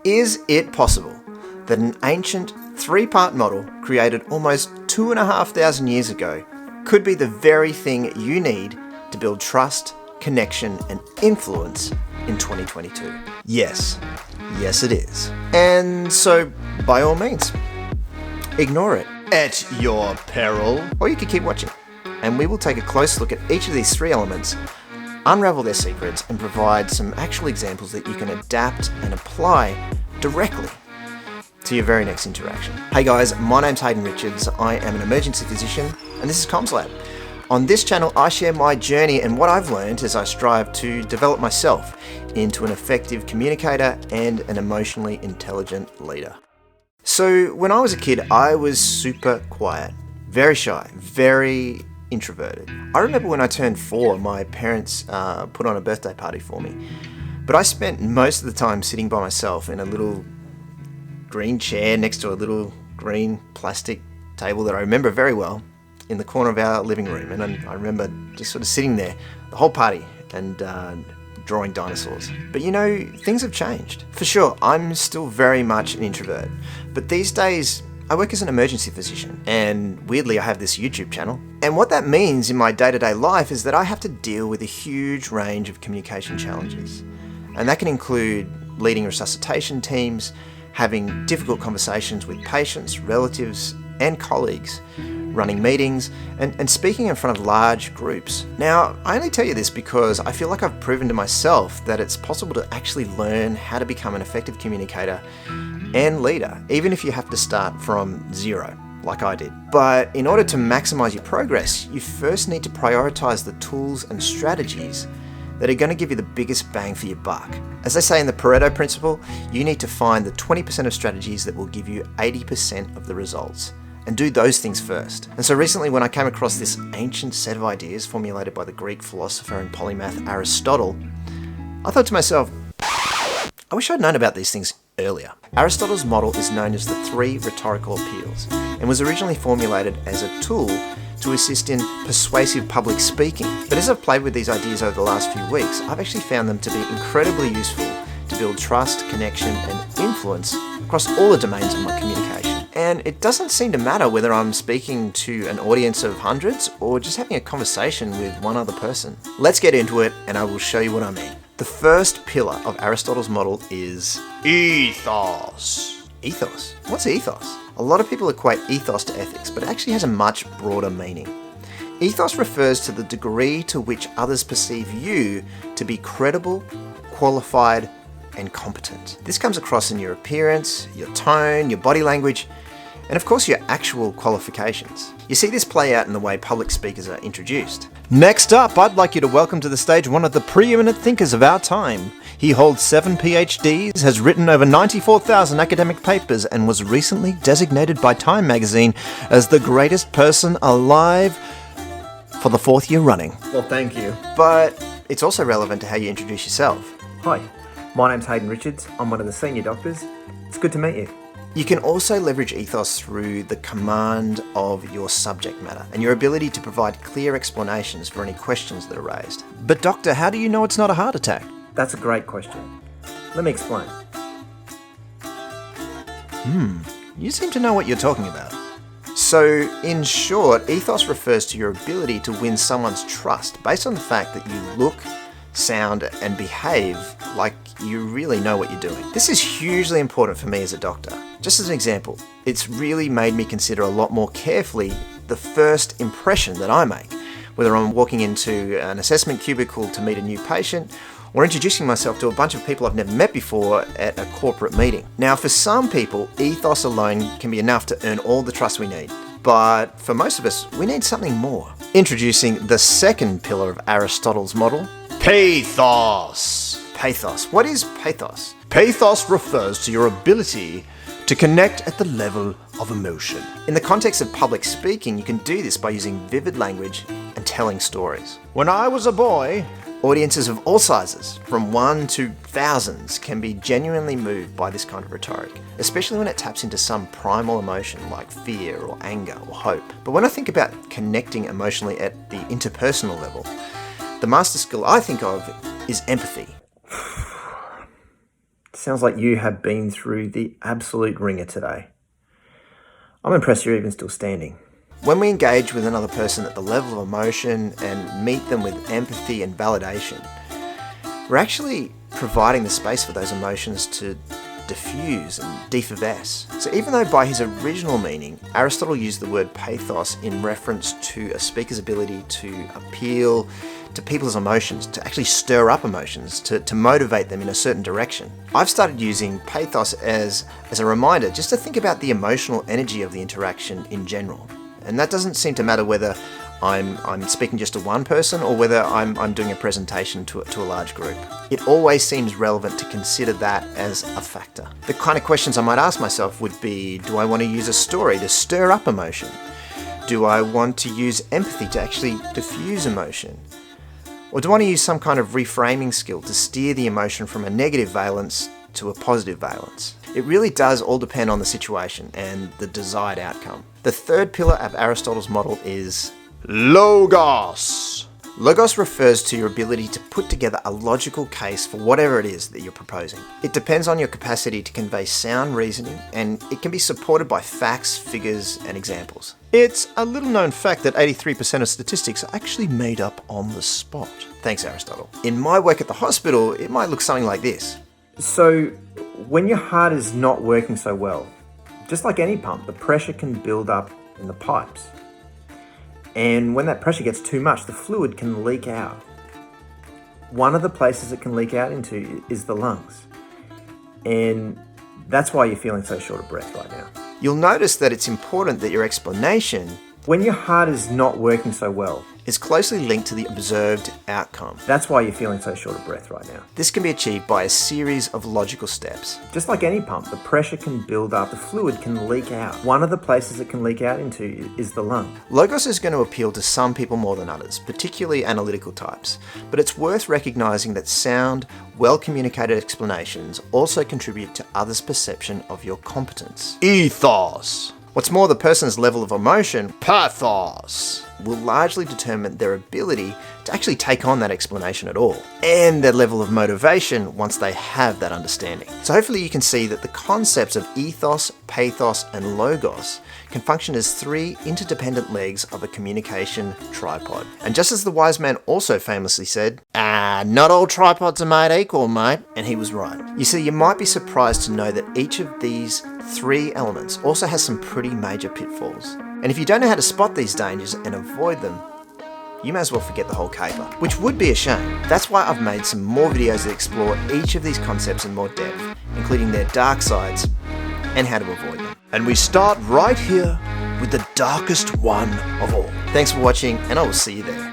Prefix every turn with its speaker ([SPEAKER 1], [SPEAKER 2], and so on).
[SPEAKER 1] Is it possible that an ancient three-part model created almost 2,500 years ago could be the very thing you need to build trust, connection, and influence in 2022? Yes. Yes, it is. And so, by all means, ignore it at your peril. Or you could keep watching, and we will take a close look at each of these three elements, unravel their secrets, and provide some actual examples that you can adapt and apply directly to your very next interaction. Hey guys, my name's Hayden Richards. I am an emergency physician, and this is Comms Lab. On this channel, I share my journey and what I've learned as I strive to develop myself into an effective communicator and an emotionally intelligent leader. So when I was a kid, I was super quiet, very shy, very introverted. I remember when I turned 4, my parents put on a birthday party for me. But I spent most of the time sitting by myself in a little green chair next to a little green plastic table that I remember very well in the corner of our living room. And I remember just sort of sitting there the whole party and drawing dinosaurs. But you know, things have changed. For sure, I'm still very much an introvert. But these days, I work as an emergency physician, and weirdly I have this YouTube channel. And what that means in my day-to-day life is that I have to deal with a huge range of communication challenges. And that can include leading resuscitation teams, having difficult conversations with patients, relatives, and colleagues, running meetings, and speaking in front of large groups. Now, I only tell you this because I feel like I've proven to myself that it's possible to actually learn how to become an effective communicator and leader, even if you have to start from zero, like I did. But in order to maximize your progress, you first need to prioritize the tools and strategies that are going to give you the biggest bang for your buck. As they say in the Pareto principle, you need to find the 20% of strategies that will give you 80% of the results, and do those things first. And so recently when I came across this ancient set of ideas formulated by the Greek philosopher and polymath Aristotle, I thought to myself, I wish I'd known about these things earlier. Aristotle's model is known as the 3 rhetorical appeals and was originally formulated as a tool to assist in persuasive public speaking. But as I've played with these ideas over the last few weeks, I've actually found them to be incredibly useful to build trust, connection, and influence across all the domains of my communication. And it doesn't seem to matter whether I'm speaking to an audience of hundreds or just having a conversation with one other person. Let's get into it, and I will show you what I mean. The first pillar of Aristotle's model is ethos. Ethos? What's ethos? A lot of people equate ethos to ethics, but it actually has a much broader meaning. Ethos refers to the degree to which others perceive you to be credible, qualified, and competent. This comes across in your appearance, your tone, your body language, and of course your actual qualifications. You see this play out in the way public speakers are introduced. Next up, I'd like you to welcome to the stage one of the preeminent thinkers of our time. He holds 7 PhDs, has written over 94,000 academic papers, and was recently designated by Time magazine as the greatest person alive for the 4th year running. Well, thank you. But it's also relevant to how you introduce yourself.
[SPEAKER 2] Hi, my name's Hayden Richards. I'm one of the senior doctors. It's good to meet you.
[SPEAKER 1] You can also leverage ethos through the command of your subject matter and your ability to provide clear explanations for any questions that are raised. But doctor, how do you know it's not a heart attack?
[SPEAKER 2] That's a great question. Let me explain.
[SPEAKER 1] You seem to know what you're talking about. So, in short, ethos refers to your ability to win someone's trust based on the fact that you look, sound, and behave like you really know what you're doing. This is hugely important for me as a doctor. Just as an example, it's really made me consider a lot more carefully the first impression that I make, whether I'm walking into an assessment cubicle to meet a new patient or introducing myself to a bunch of people I've never met before at a corporate meeting. Now, for some people, ethos alone can be enough to earn all the trust we need. But for most of us, we need something more. Introducing the second pillar of Aristotle's model, pathos. Pathos. What is pathos? Pathos refers to your ability to connect at the level of emotion. In the context of public speaking, you can do this by using vivid language and telling stories. When I was a boy, audiences of all sizes, from 1 to thousands, can be genuinely moved by this kind of rhetoric, especially when it taps into some primal emotion like fear or anger or hope. But when I think about connecting emotionally at the interpersonal level, the master skill I think of is empathy.
[SPEAKER 2] Sounds like you have been through the absolute ringer today. I'm impressed you're even still standing.
[SPEAKER 1] When we engage with another person at the level of emotion and meet them with empathy and validation, we're actually providing the space for those emotions to diffuse and defavesce. So even though by his original meaning, Aristotle used the word pathos in reference to a speaker's ability to appeal to people's emotions, to actually stir up emotions, to motivate them in a certain direction, I've started using pathos as a reminder just to think about the emotional energy of the interaction in general. And that doesn't seem to matter whether I'm speaking just to one person or whether I'm doing a presentation to a large group. It always seems relevant to consider that as a factor. The kind of questions I might ask myself would be, do I want to use a story to stir up emotion? Do I want to use empathy to actually diffuse emotion? Or do I want to use some kind of reframing skill to steer the emotion from a negative valence to a positive valence? It really does all depend on the situation and the desired outcome. The third pillar of Aristotle's model is Logos. Logos refers to your ability to put together a logical case for whatever it is that you're proposing. It depends on your capacity to convey sound reasoning, and it can be supported by facts, figures, and examples. It's a little known fact that 83% of statistics are actually made up on the spot. Thanks, Aristotle. In my work at the hospital, it might look something like this.
[SPEAKER 2] So, when your heart is not working so well, just like any pump, the pressure can build up in the pipes. And when that pressure gets too much, the fluid can leak out. One of the places it can leak out into is the lungs. And that's why you're feeling so short of breath right now.
[SPEAKER 1] You'll notice that it's important that your explanation,
[SPEAKER 2] when your heart is not working so well,
[SPEAKER 1] is closely linked to the observed outcome.
[SPEAKER 2] That's why you're feeling so short of breath right now.
[SPEAKER 1] This can be achieved by a series of logical steps.
[SPEAKER 2] Just like any pump, the pressure can build up, the fluid can leak out. One of the places it can leak out into is the lung.
[SPEAKER 1] Logos is going to appeal to some people more than others, particularly analytical types, but it's worth recognizing that sound, well-communicated explanations also contribute to others' perception of your competence. ETHOS. What's more, the person's level of emotion, PATHOS, will largely determine their ability to actually take on that explanation at all, and their level of motivation once they have that understanding. So hopefully you can see that the concepts of ethos, pathos, and logos can function as three interdependent legs of a communication tripod. And just as the wise man also famously said, not all tripods are made equal, mate. And he was right. You see, you might be surprised to know that each of these three elements also has some pretty major pitfalls. And if you don't know how to spot these dangers and avoid them, you may as well forget the whole caper, which would be a shame. That's why I've made some more videos that explore each of these concepts in more depth, including their dark sides and how to avoid them. And we start right here with the darkest one of all. Thanks for watching, and I will see you there.